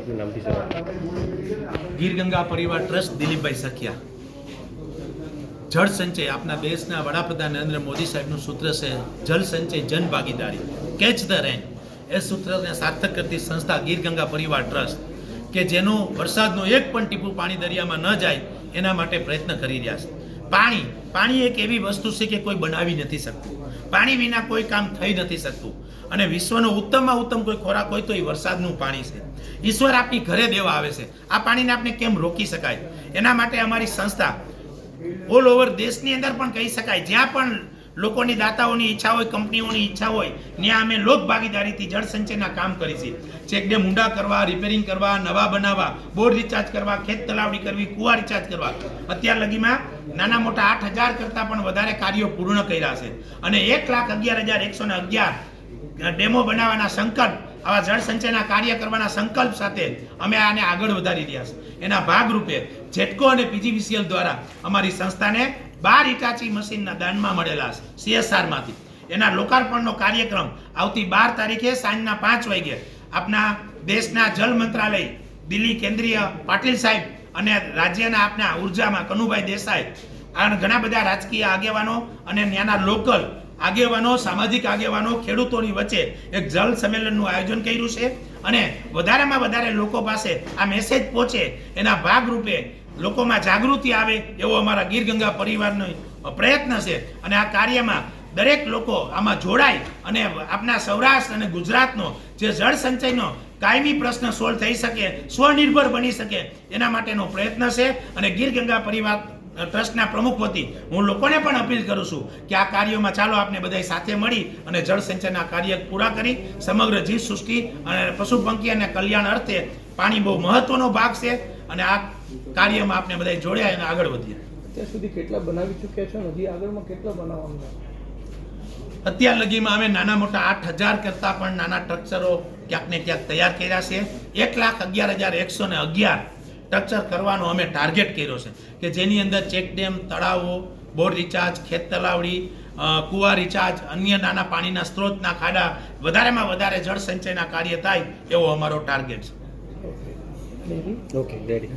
આપનું નામથી સવાલ. ગીર ગંગા પરિવાર ટ્રસ્ટ દિલીપભાઈ સખિયા. જળ સંચય આપના દેશના વડાપ્રધાન નરેન્દ્ર મોદી સાહેબનું સૂત્ર છે જલ સંચય જન ભાગીદારી, કેચ ધ રેન. એ સૂત્રને સાર્થક કરતી સંસ્થા ગીર ગંગા પરિવાર ટ્રસ્ટ કે જેનું વરસાદનું એક પણ ટીપું પાણી દરિયામાં ન જાય એના માટે પ્રયત્ન કરી રહ્યા છે. પાણી એક એવી વસ્તુ છે કે કોઈ બનાવી નથી શકતું. પાણી વિના કોઈ કામ થઈ નથી શકતું. અને વિશ્વનો ઉત્તમમાં ઉત્તમ કોઈ ખોરાક હોય તો એ વરસાદનું પાણી છે. ઈશ્વર આપણી ઘરે દેવા આવે છે. આ પાણીને આપણે કેમ રોકી શકાય? એના માટે અમારી સંસ્થા ઓલ ઓવર દેશની અંદર પણ કહી શકાય, જ્યાં પણ લોકોની દાતાઓની ઈચ્છા હોય, કંપનીઓની ઈચ્છા હોય, ત્યાં અમે લોક ભાગીદારીથી જળ સંચયના કામ કરી છીએ. ચેકડેમ ઊંડા કરવા, રિપેરિંગ કરવા, નવા બનાવવા, બોર રિચાર્જ કરવા, ખેત તલાવડી કરવી, કુવા રિચાર્જ કરવા. અત્યાર લગીમાં નાના મોટા 8,000 કરતાં પણ વધારે કાર્યો પૂર્ણ કર્યા છે. અને 1,11,111 ડેમો બનાવવાના સંકલ્પ, આવા જળ સંચયના કાર્ય કરવાના સંકલ્પ સાથે અમે આને આગળ વધારી રહ્યા છે. એના ભાગરૂપે જેટકો અને પીજીવીસીએલ દ્વારા અમારી સંસ્થાને 12 ઇટાચી મશીનના દાનમાં મળેલા છે CSRમાંથી. એના લોકાર્પણનો કાર્યક્રમ આવતી 12 તારીખે સાંજના 5 વાગે આપના દેશના જલ મંત્રાલય દિલ્હી કેન્દ્રીય પાટીલ સાહેબ અને રાજ્યના આપના ઉર્જામાં કનુભાઈ દેસાઈ, આ ઘણા બધા રાજકીય આગેવાનો અને ત્યાંના લોકલ આગેવાનો, સામાજિક આગેવાનો, ખેડૂતોની વચ્ચે એક જલ સંમેલનનું આયોજન કર્યું છે. અને વધારેમાં વધારે લોકો પાસે આ મેસેજ પહોંચે એના ભાગરૂપે લોકોમાં જાગૃતિ આવે એવો અમારા ગીર ગંગા પરિવારનો પ્રયત્ન છે. અને આ કાર્યમાં દરેક લોકો આમાં જોડાય અને આપણા સૌરાષ્ટ્ર અને ગુજરાતનો જે જળ સંચયનો કાયમી પ્રશ્ન સોલ્વ થઈ શકે, સ્વનિર્ભર બની શકે, એના માટેનો પ્રયત્ન છે. અને ગીર ગંગા પરિવાર ટ્રસ્ટના પ્રમુખ વતી હું લોકોને પણ અપીલ કરું છું કે આ કાર્યોમાં ચાલો આપણે બધા સાથે મળી અને જળ સંચયના કાર્ય પૂરા કરી સમગ્ર જીવ સૃષ્ટિ અને પશુ પંખી અને કલ્યાણ અર્થે પાણી બહુ મહત્વનો ભાગ છે. અને આ કાર્યમાં આપણે બધા જોડ્યા અને આગળ વધીએ. અત્યાર સુધી કેટલા બનાવી ચૂક્યા છો? હજી આગળમાં કેટલા બનાવવાના? અત્યાર લગીમાં અમે નાના મોટા 8,000 કરતાં પણ નાના સ્ટ્રક્ચરો ક્યાંક ને ક્યાંક તૈયાર કર્યા છે. 1,11,111 સ્ટ્રક્ચર કરવાનો અમે ટાર્ગેટ કર્યો છે કે જેની અંદર ચેકડેમ, તળાવો, બોર રિચાર્જ, ખેત તલાવડી, કુવા રિચાર્જ, અન્ય નાના પાણીના સ્ત્રોતના ખાડા, વધારેમાં વધારે જળ સંચયના કાર્ય થાય એવો અમારો ટાર્ગેટ છે. Okay, ready.